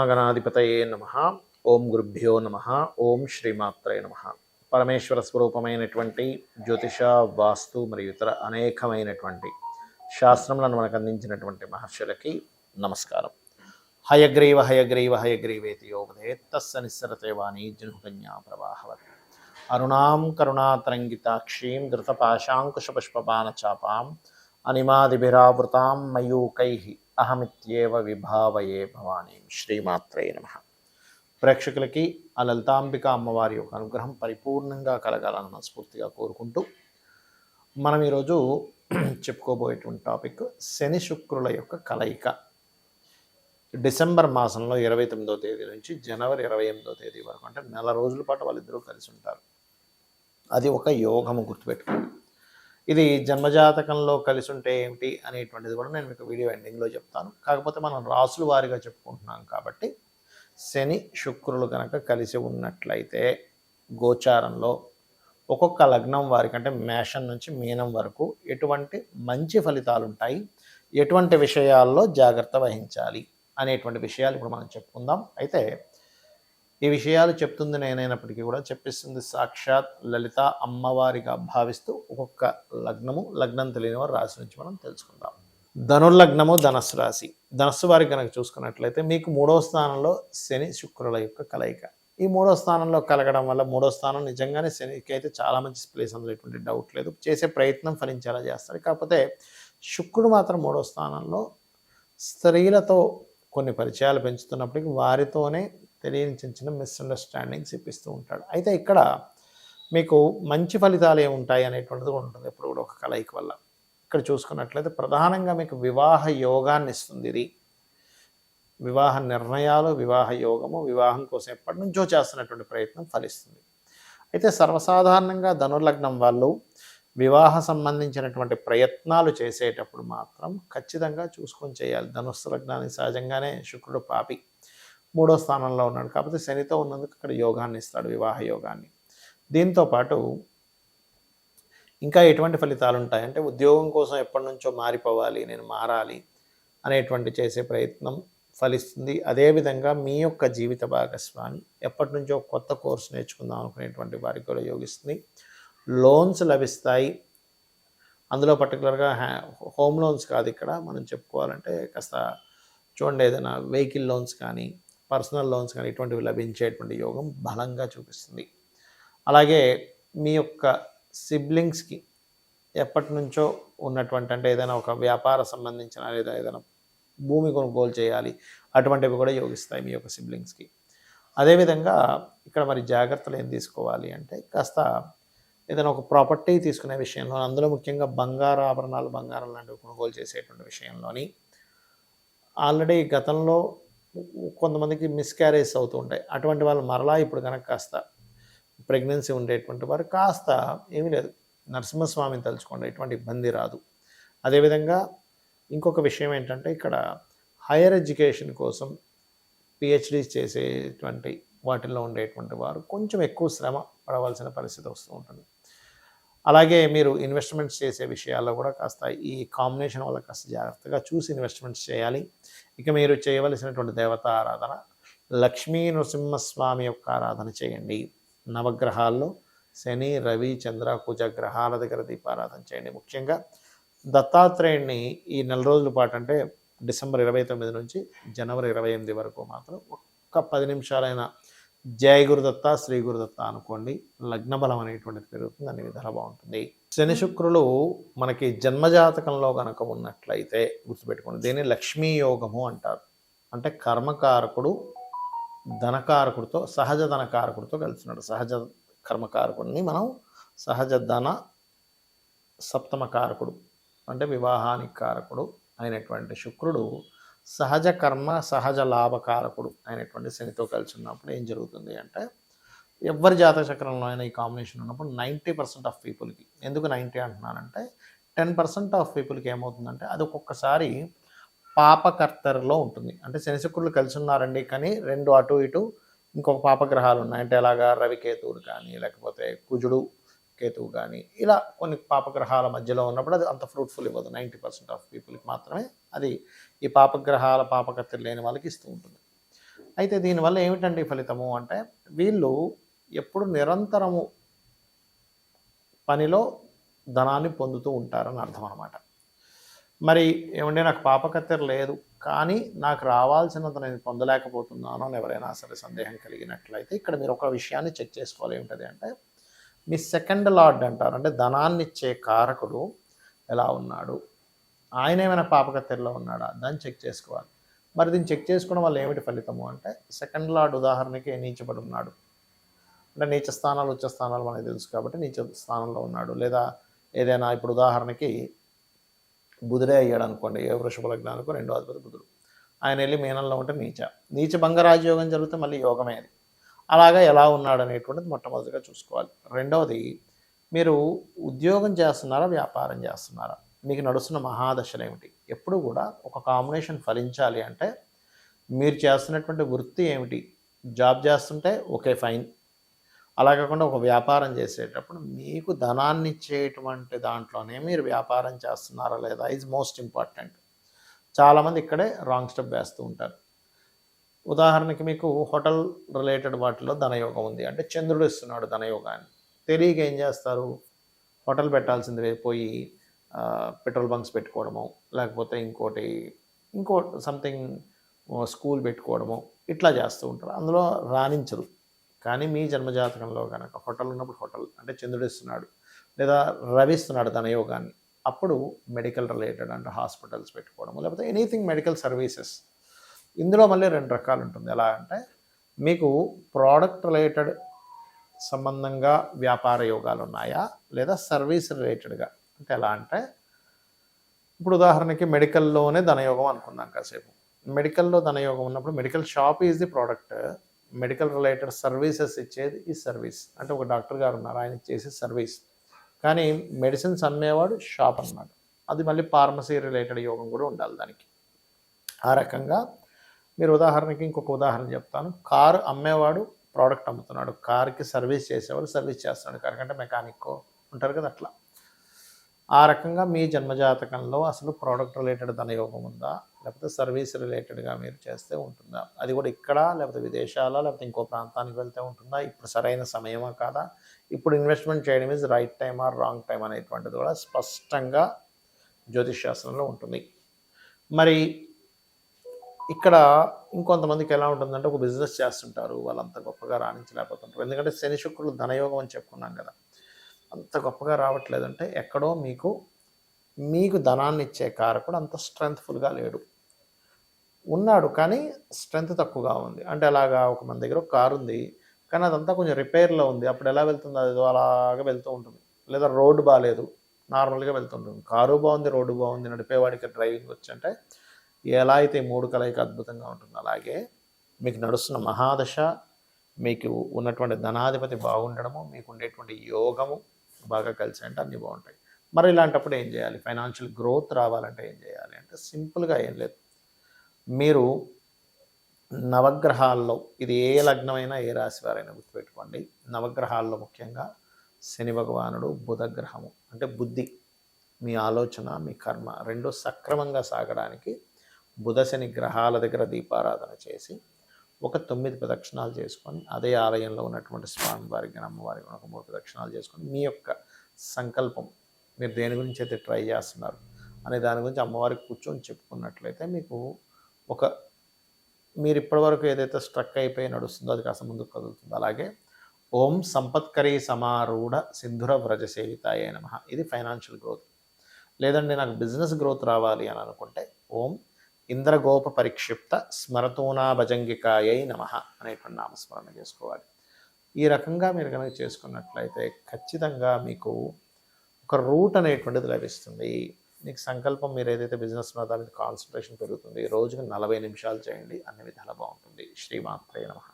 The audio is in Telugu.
శ్రీమహాగణాధిపతయే నమః. ఓం గురుభ్యో నమః. ఓం శ్రీమాత్రే నమః. పరమేశ్వర స్వరూపమైనటువంటి జ్యోతిష, వాస్తు మరియు ఇతర అనేకమైనటువంటి శాస్త్రములను మనకు అందించినటువంటి మహర్షులకి నమస్కారం. హయగ్రీవ హయగ్రీవ హయగ్రీవేతి యోగదే తస్స నిస్సరతే వాణి జనుకన్యా ప్రవాహవత్ అరుణాం కరుణాతరంగితాక్షీం ధృతపాశాంకుశపుష్పబాణచాపాం అనిమాదిభిరావృతాం మయూకైః అహమిత్యేవ విభావయే భవానీ. శ్రీమాత్రే నమః. ప్రేక్షకులకి ఆ లలితాంబిక అమ్మవారి యొక్క అనుగ్రహం పరిపూర్ణంగా కలగాలని మనస్ఫూర్తిగా కోరుకుంటూ మనం ఈరోజు చెప్పుకోబోయేటువంటి టాపిక్ శని శుక్రుల యొక్క కలయిక. డిసెంబర్ మాసంలో 29వ తేదీ నుంచి జనవరి 28వ తేదీ వరకు, అంటే నెల రోజుల పాటు వాళ్ళిద్దరూ కలిసి ఉంటారు. అది ఒక యోగము, గుర్తుపెట్టుకోండి. ఇది జన్మజాతకంలో కలిసి ఉంటే ఏమిటి అనేటువంటిది కూడా నేను మీకు వీడియో ఎండింగ్లో చెప్తాను. కాకపోతే మనం రాసుల వారీగా చెప్పుకుంటున్నాం కాబట్టి శని శుక్రులు కనుక కలిసి ఉన్నట్లయితే గోచారంలో ఒక్కొక్క లగ్నం వారికి, అంటే మేషం నుంచి మీనం వరకు ఎటువంటి మంచి ఫలితాలు ఉంటాయి, ఎటువంటి విషయాల్లో జాగ్రత్త వహించాలి అనేటువంటి విషయాలు ఇప్పుడు మనం చెప్పుకుందాం. అయితే ఈ విషయాలు చెప్తుంది నేనైనప్పటికీ కూడా చెప్పిస్తుంది సాక్షాత్ లలిత అమ్మవారిగా భావిస్తూ ఒక్కొక్క లగ్నము, లగ్నం తెలియని వారి రాశి నుంచి మనం తెలుసుకుందాం. ధనుర్లగ్నము, ధనస్సు రాశి. ధనస్సు వారికి కనుక చూసుకున్నట్లయితే మీకు 3వ స్థానంలో శని శుక్రుల యొక్క కలయిక. ఈ 3వ స్థానంలో కలగడం వల్ల 3వ స్థానం నిజంగానే శనికి అయితే చాలా మంచి ప్లేస్, అందులో ఎటువంటి డౌట్ లేదు. చేసే ప్రయత్నం ఫలించేలా చేస్తారు. కాకపోతే శుక్రుడు మాత్రం 3వ స్థానంలో స్త్రీలతో కొన్ని పరిచయాలు పెంచుతున్నప్పటికీ వారితోనే తెలియని చిన్న చిన్న మిస్అండర్స్టాండింగ్స్ ఇప్పిస్తూ ఉంటాడు. అయితే ఇక్కడ మీకు మంచి ఫలితాలు ఏముంటాయి అనేటువంటిది కూడా ఉంటుంది ఎప్పుడు కూడా ఒక కలయిక వల్ల. ఇక్కడ చూసుకున్నట్లయితే ప్రధానంగా మీకు వివాహ యోగాన్ని ఇస్తుంది. ఇది వివాహ నిర్ణయాలు, వివాహ యోగము, వివాహం కోసం ఎప్పటి నుంచో చేస్తున్నటువంటి ప్రయత్నం ఫలిస్తుంది. అయితే సర్వసాధారణంగా ధనుర్లగ్నం వాళ్ళు వివాహ సంబంధించినటువంటి ప్రయత్నాలు చేసేటప్పుడు మాత్రం ఖచ్చితంగా చూసుకొని చేయాలి. ధనుస్సు లగ్నానికి సహజంగానే శుక్రుడు పాపి, 3వ స్థానంలో ఉన్నాడు. కాకపోతే శనితో ఉన్నందుకు ఇక్కడ యోగాన్ని ఇస్తాడు, వివాహ యోగాన్ని. దీంతోపాటు ఇంకా ఎటువంటి ఫలితాలు ఉంటాయంటే ఉద్యోగం కోసం ఎప్పటి నుంచో మారిపోవాలి, నేను మారాలి అనేటువంటి చేసే ప్రయత్నం ఫలిస్తుంది. అదేవిధంగా మీ యొక్క జీవిత భాగస్వామి ఎప్పటి నుంచో కొత్త కోర్సు నేర్చుకుందాం అనుకునేటువంటి వారికి కూడా యోగిస్తుంది. లోన్స్ లభిస్తాయి. అందులో పర్టికులర్గా హోమ్ లోన్స్ కాదు, ఇక్కడ మనం చెప్పుకోవాలంటే కాస్త చూడండి, ఏదైనా వెహికల్ లోన్స్ కానీ, పర్సనల్ లోన్స్ కానీ ఇటువంటివి లభించేటువంటి యోగం బలంగా చూపిస్తుంది. అలాగే మీ యొక్క సిబ్లింగ్స్కి ఎప్పటి నుంచో ఉన్నటువంటి, అంటే ఏదైనా ఒక వ్యాపార సంబంధించిన లేదా ఏదైనా భూమి కొనుగోలు చేయాలి, అటువంటివి కూడా యోగిస్తాయి మీ యొక్క సిబ్లింగ్స్కి. అదేవిధంగా ఇక్కడ మరి జాగ్రత్తలు ఏం తీసుకోవాలి అంటే కాస్త ఏదైనా ఒక ప్రాపర్టీ తీసుకునే విషయంలో, అందులో ముఖ్యంగా బంగారు ఆభరణాలు, బంగారం లాంటివి కొనుగోలు చేసేటువంటి విషయంలోని ఆల్రెడీ గతంలో కొంతమందికి మిస్క్యారేజ్ అవుతూ ఉంటాయి. అటువంటి వాళ్ళు మరలా ఇప్పుడు కనుక కాస్త ప్రెగ్నెన్సీ ఉండేటువంటి వారు కాస్త ఏమీ లేదు, నరసింహస్వామిని తలుచుకోండి, ఎటువంటి ఇబ్బంది రాదు. అదేవిధంగా ఇంకొక విషయం ఏంటంటే ఇక్కడ హైయర్ ఎడ్యుకేషన్ కోసం పిహెచ్డీస్ చేసేటువంటి వాటిల్లో ఉండేటువంటి వారు కొంచెం ఎక్కువ శ్రమ పడవలసిన పరిస్థితి వస్తూ ఉంటుంది. అలాగే మీరు ఇన్వెస్ట్మెంట్స్ చేసే విషయాల్లో కూడా కాస్త ఈ కాంబినేషన్ వల్ల కాస్త జాగ్రత్తగా చూసి ఇన్వెస్ట్మెంట్స్ చేయాలి. ఇక మీరు చేయవలసినటువంటి దేవతా ఆరాధన లక్ష్మీ నరసింహస్వామి యొక్క ఆరాధన చేయండి. నవగ్రహాల్లో శని, రవి, చంద్ర, కుజ గ్రహాల దగ్గర దీపారాధన చేయండి. ముఖ్యంగా దత్తాత్రేయుడిని ఈ నెల రోజుల పాటు, అంటే డిసెంబర్ 29 నుంచి జనవరి 28 వరకు మాత్రం ఒక్క 10 నిమిషాలైనా జయ గురుదత్త, శ్రీ గురుదత్త అనుకోండి. లగ్న బలం అనేటువంటిది పెరుగుతుంది, అన్ని విధాలు బాగుంటుంది. శని శుక్రులు మనకి జన్మజాతకంలో కనుక ఉన్నట్లయితే గుర్తుపెట్టుకోండి, దీన్ని లక్ష్మీ యోగము అంటారు. అంటే కర్మకారకుడు ధనకారకుడితో, సహజ ధనకారకుడితో కలిసినాడు. సహజ కర్మకారకుడిని మనం సహజ ధన సప్తమకారకుడు, అంటే వివాహానికి కారకుడు అయినటువంటి శుక్రుడు సహజ కర్మ, సహజ లాభకారకుడు అయినటువంటి శనితో కలిసి ఉన్నప్పుడు ఏం జరుగుతుంది అంటే, ఎవరి జాతక చక్రంలో అయినా ఈ కాంబినేషన్ ఉన్నప్పుడు 90% ఆఫ్ పీపుల్కి, ఎందుకు 90 అంటున్నానంటే 10% ఆఫ్ పీపుల్కి ఏమవుతుందంటే అది ఒక్కొక్కసారి పాపకర్తరిలో ఉంటుంది. అంటే శని శుక్రులు కలిసి ఉన్నారండి, కానీ 2 అటు ఇటు ఇంకొక పాపగ్రహాలు ఉన్నాయి. అంటే అలాగా రవికేతువులు కానీ, లేకపోతే కుజుడు కేతువు కానీ, ఇలా కొన్ని పాపగ్రహాల మధ్యలో ఉన్నప్పుడు అది అంత ఫ్రూట్ఫుల్ ఇవ్వదు. 90% ఆఫ్ పీపుల్కి మాత్రమే అది ఈ పాపగ్రహాల పాపకత్తి లేని వాళ్ళకి ఇస్తూ ఉంటుంది. అయితే దీనివల్ల ఏమిటండి ఫలితము అంటే వీళ్ళు ఎప్పుడు నిరంతరము పనిలో ధనాన్ని పొందుతూ ఉంటారని అర్థం అనమాట. మరి ఏమంటే నాకు పాపకత్తెర లేదు, కానీ నాకు రావాల్సినంత నేను పొందలేకపోతున్నాను అని ఎవరైనా సరే సందేహం కలిగినట్లయితే ఇక్కడ మీరు ఒక విషయాన్ని చెక్ చేసుకోవాలి. ఏమిటది అంటే మీ సెకండ్ లార్డ్ అంటారు, అంటే ధనాన్ని ఇచ్చే కారకుడు ఎలా ఉన్నాడు, ఆయన ఏమైనా పాపకత్తెరలో ఉన్నాడా, దాన్ని చెక్ చేసుకోవాలి. మరి దీన్ని చెక్ చేసుకోవడం వల్ల ఏమిటి ఫలితము అంటే సెకండ్ లార్డ్ ఉదాహరణకి నీచబడి ఉన్నాడు, అంటే నీచ స్థానాలు ఉచ్చ స్థానాలు మనకు తెలుసు కాబట్టి నీచ స్థానంలో ఉన్నాడు. లేదా ఏదైనా ఇప్పుడు ఉదాహరణకి బుధుడే అయ్యాడు అనుకోండి, ఏ వృషభ లగ్నానికి రెండో అధిపతి బుధుడు, ఆయన వెళ్ళి మీనంలో ఉంటే నీచ భంగ రాజయోగం జరిగితే మళ్ళీ యోగమే అది. అలాగా ఎలా ఉన్నాడు అనేటువంటిది మొట్టమొదటిగా చూసుకోవాలి. రెండవది, మీరు ఉద్యోగం చేస్తున్నారా, వ్యాపారం చేస్తున్నారా, మీకు నడుస్తున్న మహాదశలు ఏమిటి. ఎప్పుడు కూడా ఒక కాంబినేషన్ ఫలించాలి అంటే మీరు చేస్తున్నటువంటి వృత్తి ఏమిటి, జాబ్ చేస్తుంటే ఓకే ఫైన్, అలా కాకుండా ఒక వ్యాపారం చేసేటప్పుడు మీకు ధనాన్ని ఇచ్చేటువంటి దాంట్లోనే మీరు వ్యాపారం చేస్తున్నారా లేదా ఈజ్ మోస్ట్ ఇంపార్టెంట్. చాలామంది ఇక్కడే రాంగ్ స్టెప్ వేస్తూ ఉంటారు. ఉదాహరణకి మీకు హోటల్ రిలేటెడ్ వాటిలో ధనయోగం ఉంది అంటే చంద్రుడు ఇస్తున్నాడు ధనయోగాన్ని, తెలియక ఏం చేస్తారు, హోటల్ పెట్టాల్సింది పోయి పెట్రోల్ బంక్స్ పెట్టుకోవడము, లేకపోతే ఇంకో సంథింగ్ స్కూల్ పెట్టుకోవడము, ఇట్లా చేస్తూ ఉంటారు. అందులో రాణించరు. కానీ మీ జన్మజాతకంలో కనుక హోటల్ ఉన్నప్పుడు హోటల్ అంటే చంద్రుడు ఇస్తున్నాడు, లేదా రవి ఇస్తున్నాడు ధనయోగాన్ని, అప్పుడు మెడికల్ రిలేటెడ్ అంటే హాస్పిటల్స్ పెట్టుకోవడము, లేకపోతే ఎనీథింగ్ మెడికల్ సర్వీసెస్. ఇందులో మళ్ళీ రెండు రకాలు ఉంటుంది. ఎలా అంటే మీకు ప్రోడక్ట్ రిలేటెడ్ సంబంధంగా వ్యాపార యోగాలు ఉన్నాయా, లేదా సర్వీస్ రిలేటెడ్గా. అంటే ఎలా అంటే ఇప్పుడు ఉదాహరణకి మెడికల్లోనే ధనయోగం అనుకుందాం కాసేపు. మెడికల్లో ధనయోగం ఉన్నప్పుడు medical shop is the product, medical related services ఇచ్చేది ఈ సర్వీస్. అంటే ఒక డాక్టర్ గారు ఉన్నారు, ఆయన చేసే సర్వీస్. కానీ మెడిసిన్స్ అమ్మేవాడు షాప్ అన్నమాట. అది మళ్ళీ ఫార్మసీ రిలేటెడ్ యోగం కూడా ఉండాలి దానికి. ఆ రకంగా మీరు ఉదాహరణకి ఇంకొక ఉదాహరణ చెప్తాను. కారు అమ్మేవాడు ప్రోడక్ట్ అమ్ముతున్నాడు, కార్కి సర్వీస్ చేసేవాడు సర్వీస్ చేస్తున్నాడు, కారు అంటే మెకానిక్ ఉంటారు కదా, అట్లా. ఆ రకంగా మీ జన్మజాతకంలో అసలు ప్రోడక్ట్ రిలేటెడ్ ధనయోగం ఉందా, లేకపోతే సర్వీస్ రిలేటెడ్గా మీరు చేస్తే ఉంటుందా, అది కూడా ఇక్కడ లేకపోతే విదేశాల లేకపోతే ఇంకో ప్రాంతానికి వెళ్తే ఉంటుందా, ఇప్పుడు సరైన సమయమా కాదా, ఇప్పుడు ఇన్వెస్ట్మెంట్ చేయడం is right time or wrong time అనేటువంటిది కూడా స్పష్టంగా జ్యోతిష్ శాస్త్రంలో ఉంటుంది. మరి ఇక్కడ ఇంకొంతమందికి ఎలా ఉంటుందంటే ఒక బిజినెస్ చేస్తుంటారు, వాళ్ళంత గొప్పగా రాణించలేకపోతుంటారు. ఎందుకంటే శని శుక్రులు ధనయోగం అని చెప్పుకున్నాం కదా, అంత గొప్పగా రావట్లేదంటే ఎక్కడో మీకు ధనాన్ని ఇచ్చే కారకుడు అంత స్ట్రెంగ్త్ఫుల్గా లేడు, ఉన్నాడు కానీ స్ట్రెంగ్త్ తక్కువగా ఉంది. అంటే అలాగా ఒక మన దగ్గర ఒక కారు ఉంది, కానీ అదంతా కొంచెం రిపేర్లో ఉంది, అప్పుడు ఎలా వెళ్తుంది, అది అలాగా వెళ్తూ ఉంటుంది. లేదా రోడ్డు బాగాలేదు, నార్మల్గా వెళ్తుంటుంది. కారు బాగుంది, రోడ్డు బాగుంది, నడిపేవాడికి డ్రైవింగ్ వచ్చి అంటే ఎలా అయితే 3 కలయిక అద్భుతంగా ఉంటుంది, అలాగే మీకు నడుస్తున్న మహాదశ, మీకు ఉన్నటువంటి ధనాధిపతి బాగుండడము, మీకు ఉండేటువంటి యోగము బాగా కలిసి అంటే అన్నీ బాగుంటాయి. మరి ఇలాంటప్పుడు ఏం చేయాలి, ఫైనాన్షియల్ గ్రోత్ రావాలంటే ఏం చేయాలి అంటే సింపుల్గా ఏం లేదు, మీరు నవగ్రహాల్లో ఇది ఏ లగ్నమైనా ఏ రాశి వారైనా గుర్తుపెట్టుకోండి, నవగ్రహాల్లో ముఖ్యంగా శని భగవానుడు, బుధగ్రహము అంటే బుద్ధి, మీ ఆలోచన, మీ కర్మ రెండు సక్రమంగా సాగడానికి బుధ శని గ్రహాల దగ్గర దీపారాధన చేసి ఒక 9 ప్రదక్షిణాలు చేసుకొని అదే ఆలయంలో ఉన్నటువంటి స్వామివారికి అమ్మవారికి ఒక 3 ప్రదక్షిణాలు చేసుకొని మీ యొక్క సంకల్పం, మీరు దేని గురించి అయితే ట్రై చేస్తున్నారు అనే దాని గురించి అమ్మవారికి కూర్చొని చెప్పుకున్నట్లయితే మీకు మీరు ఇప్పటివరకు ఏదైతే స్ట్రక్ అయిపోయి నడుస్తుందో అది కాస్త ముందుకు కదులుతుంది. అలాగే ఓం సంపత్కరీ సమారూఢ సింధుర వ్రజ సేవితాయ నమః, ఇది ఫైనాన్షియల్ గ్రోత్. లేదండి నాకు బిజినెస్ గ్రోత్ రావాలి అని అనుకుంటే ఓం ఇంద్రగోప పరిక్షిప్త స్మరతూనా భజంగికాయై నమః అనేటువంటి నామస్మరణ చేసుకోవాలి. ఈ రకంగా మీరు కనుక చేసుకున్నట్లయితే ఖచ్చితంగా మీకు ఒక రూట్ అనేటువంటిది లభిస్తుంది. మీకు సంకల్పం, మీరు ఏదైతే బిజినెస్ ఉన్నదో దాని మీద కాన్సన్ట్రేషన్ పెరుగుతుంది. రోజుకి 40 నిమిషాలు చేయండి, అన్ని విధాలా బాగుంటుంది. శ్రీమాత్రే నమః.